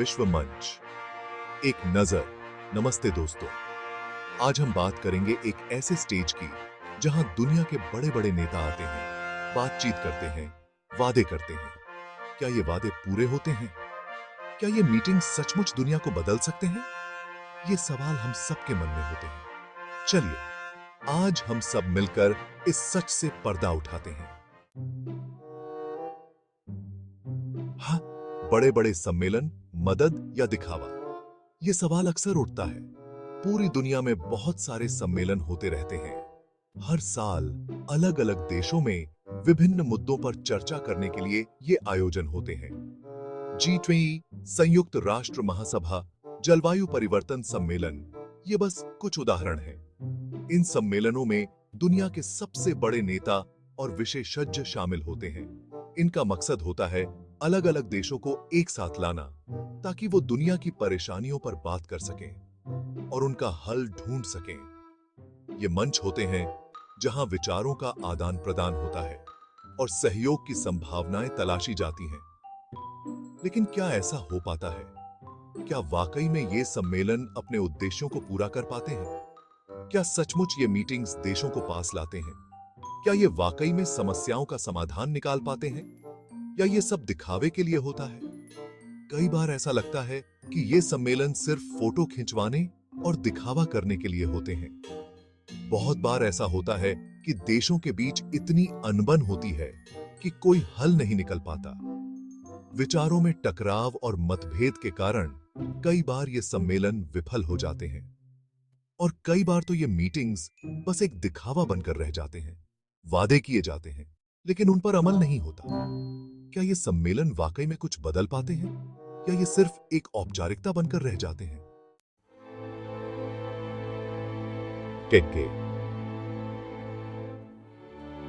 विश्व मंच, एक नजर। नमस्ते दोस्तों, आज हम बात करेंगे एक ऐसे स्टेज की जहां दुनिया के बड़े बड़े नेता आते हैं, बातचीत करते हैं, वादे करते हैं। क्या ये वादे पूरे होते हैं? क्या ये मीटिंग सचमुच दुनिया को बदल सकते हैं? ये सवाल हम सबके मन में होते हैं। चलिए आज हम सब मिलकर इस सच से पर्दा उठाते हैं। हाँ, बड़े बड़े सम्मेलन, मदद या दिखावा, ये सवाल अक्सर उठता है। पूरी दुनिया में बहुत सारे सम्मेलन होते रहते हैं। हर साल अलग अलग देशों में विभिन्न मुद्दों पर चर्चा करने के लिए ये आयोजन होते हैं। G20, संयुक्त राष्ट्र महासभा, जलवायु परिवर्तन सम्मेलन, ये बस कुछ उदाहरण हैं। इन सम्मेलनों में दुनिया के सबसे बड़े नेता और विशेषज्ञ शामिल होते हैं। इनका मकसद होता है अलग अलग देशों को एक साथ लाना, ताकि वो दुनिया की परेशानियों पर बात कर सकें और उनका हल ढूंढ सकें। ये मंच होते हैं जहां विचारों का आदान प्रदान होता है और सहयोग की संभावनाएं तलाशी जाती हैं। लेकिन क्या ऐसा हो पाता है? क्या वाकई में ये सम्मेलन अपने उद्देश्यों को पूरा कर पाते हैं? क्या सचमुच ये मीटिंग्स देशों को पास लाते हैं? क्या ये वाकई में समस्याओं का समाधान निकाल पाते हैं, या ये सब दिखावे के लिए होता है? कई बार ऐसा लगता है कि ये सम्मेलन सिर्फ फोटो खिंचवाने और दिखावा करने के लिए होते हैं। बहुत बार ऐसा होता है कि देशों के बीच इतनी अनबन होती है कि कोई हल नहीं निकल पाता। विचारों में टकराव और मतभेद के कारण कई बार ये सम्मेलन विफल हो जाते हैं, और कई बार तो ये मीटिंग्स बस एक दिखावा बनकर रह जाते हैं। वादे किए जाते हैं, लेकिन उन पर अमल नहीं होता। क्या ये सम्मेलन वाकई में कुछ बदल पाते हैं, या ये सिर्फ एक औपचारिकता बनकर रह जाते हैं? टेक्के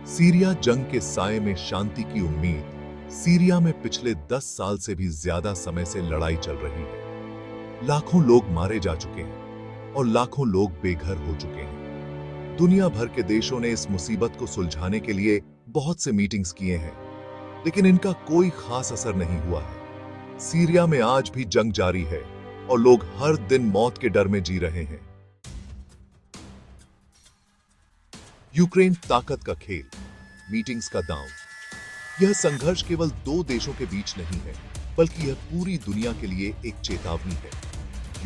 सीरिया जंग के साए में शांति की उम्मीद। सीरिया में पिछले 10 साल से भी ज्यादा समय से लड़ाई चल रही है। लाखों लोग मारे जा चुके हैं और लाखों लोग बेघर हो चुके हैं। दुनिया भर के देशों ने इस मुसीबत को सुलझाने के लिए बहुत से मीटिंग्स किए हैं, लेकिन इनका कोई खास असर नहीं हुआ है। सीरिया में आज भी जंग जारी है और लोग हर दिन मौत के डर में जी रहे हैं। यूक्रेन ताकत का खेल, मीटिंग्स का दांव। यह संघर्ष केवल दो देशों के बीच नहीं है, बल्कि यह पूरी दुनिया के लिए एक चेतावनी है।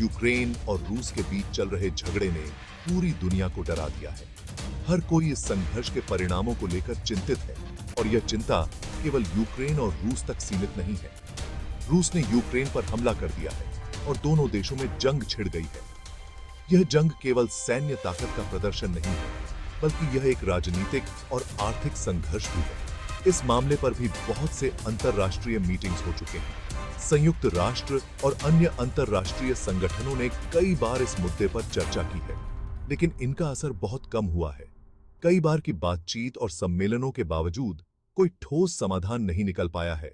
यूक्रेन और रूस के बीच चल रहे झगड़े ने पूरी दुनिया को डरा दिया है। हर कोई इस संघर्ष के परिणामों को लेकर चिंतित है, और यह चिंता केवल यूक्रेन और रूस तक सीमित नहीं है। रूस ने यूक्रेन पर हमला कर दिया है और दोनों देशों में जंग छिड़ गई है। यह जंग केवल सैन्य ताकत का प्रदर्शन नहीं है, बल्कि यह एक राजनीतिक और आर्थिक संघर्ष भी है। इस मामले पर भी बहुत से अंतरराष्ट्रीय मीटिंग्स हो चुके हैं। संयुक्त राष्ट्र और अन्य अंतरराष्ट्रीय संगठनों ने कई बार इस मुद्दे पर चर्चा की है, लेकिन इनका असर बहुत कम हुआ है। कई बार की बातचीत और सम्मेलनों के बावजूद कोई ठोस समाधान नहीं निकल पाया है।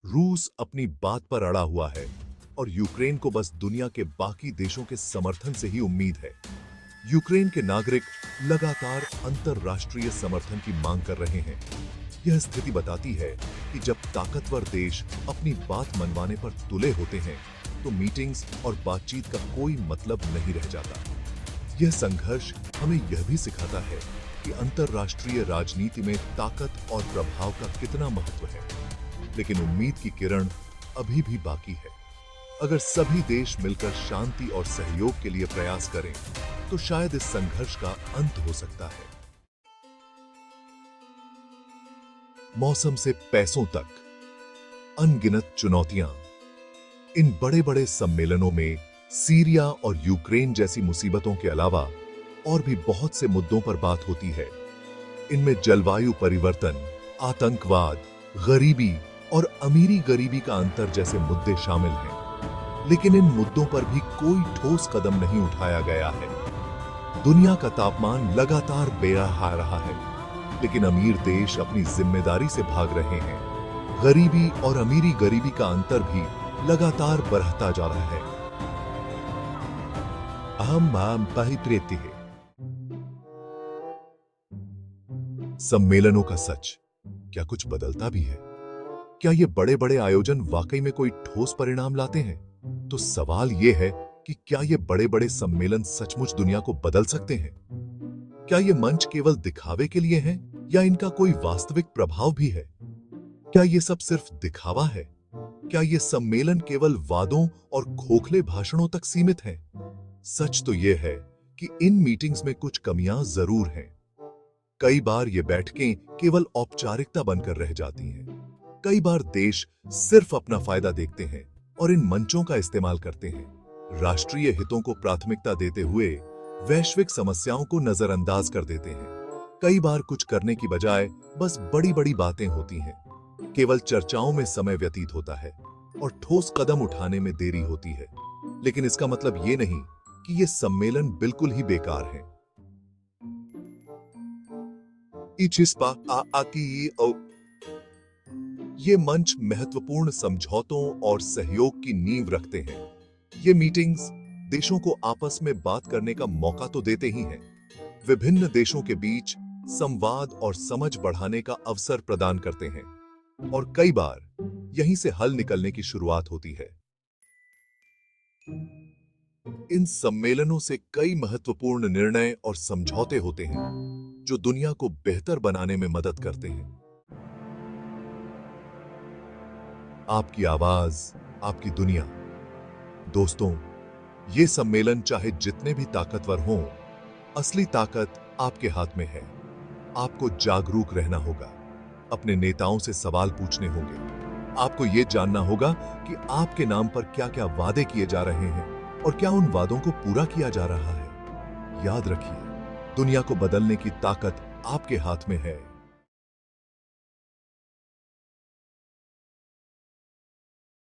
रूस अपनी बात पर अड़ा हुआ है, और यूक्रेन को बस दुनिया के बाकी देशों के समर्थन से ही उम्मीद है। यूक्रेन के नागरिक लगातार अंतरराष्ट्रीय समर्थन की मांग कर रहे हैं। यह स्थिति बताती है कि जब ताकतवर देश अपनी बात मनवाने पर तुले होते हैं, तो मीटिंग्स और बातचीत का कोई मतलब नहीं रह जाता। यह संघर्ष हमें यह भी सिखाता है कि अंतरराष्ट्रीय राजनीति में ताकत और प्रभाव का कितना महत्व है। लेकिन उम्मीद की किरण अभी भी बाकी है। अगर सभी देश मिलकर शांति और सहयोग के लिए प्रयास करें, तो शायद इस संघर्ष का अंत हो सकता है। मौसम से पैसों तक, अनगिनत चुनौतियां। इन बड़े बड़े सम्मेलनों में सीरिया और यूक्रेन जैसी मुसीबतों के अलावा और भी बहुत से मुद्दों पर बात होती है। इनमें जलवायु परिवर्तन, आतंकवाद, गरीबी और अमीरी गरीबी का अंतर जैसे मुद्दे शामिल हैं। लेकिन इन मुद्दों पर भी कोई ठोस कदम नहीं उठाया गया है। दुनिया का तापमान लगातार बेरहा रहा है, लेकिन अमीर देश अपनी जिम्मेदारी से भाग रहे हैं। गरीबी और अमीरी गरीबी का अंतर भी लगातार बढ़ता जा रहा है। अहम आम पाहिप्रेति है। सम्मेलनों का सच, क्या कुछ बदलता भी है? क्या ये बड़े बड़े आयोजन वाकई में कोई ठोस परिणाम लाते हैं? तो सवाल यह है कि क्या ये बड़े-बड़े सम्मेलन सचमुच दुनिया को बदल सकते हैं? क्या ये मंच केवल दिखावे के लिए हैं या इनका कोई वास्तविक प्रभाव भी है? क्या ये सब सिर्फ दिखावा है? क्या ये सम्मेलन केवल वादों और खोखले भाषणों तक सीमित हैं? सच तो ये है कि इन मीटिंग्स में कुछ कमियां जरूर हैं। कई बार ये बैठकें केवल औपचारिकता बनकर रह जाती हैं। कई बार देश सिर्फ अपना फायदा देखते हैं और इन मंचों का इस्तेमाल करते हैं, राष्ट्रीय हितों को प्राथमिकता देते हुए वैश्विक समस्याओं को नजरअंदाज कर देते हैं। कई बार कुछ करने की बजाय बस बड़ी-बड़ी बातें होती हैं। केवल चर्चाओं में समय व्यतीत होता है और ठोस कदम उठाने में देरी होती है। लेकिन इसका मतलब ये नहीं कि ये सम्मेलन बिल्कुल ही बेकार हैं। ये मंच महत्वपूर्ण समझौतों और सहयोग की नींव रखते हैं। ये मीटिंग्स देशों को आपस में बात करने का मौका तो देते ही हैं, विभिन्न देशों के बीच संवाद और समझ बढ़ाने का अवसर प्रदान करते हैं और कई बार यहीं से हल निकलने की शुरुआत होती है। इन सम्मेलनों से कई महत्वपूर्ण निर्णय और समझौते होते हैं जो दुनिया को बेहतर बनाने में मदद करते हैं। आपकी आवाज, आपकी दुनिया। दोस्तों, ये सम्मेलन चाहे जितने भी ताकतवर हों, असली ताकत आपके हाथ में है। आपको जागरूक रहना होगा, अपने नेताओं से सवाल पूछने होंगे। आपको ये जानना होगा कि आपके नाम पर क्या-क्या वादे किए जा रहे हैं और क्या उन वादों को पूरा किया जा रहा है। याद रखिए, दुनिया को बदलने की ताकत आपके हाथ में है।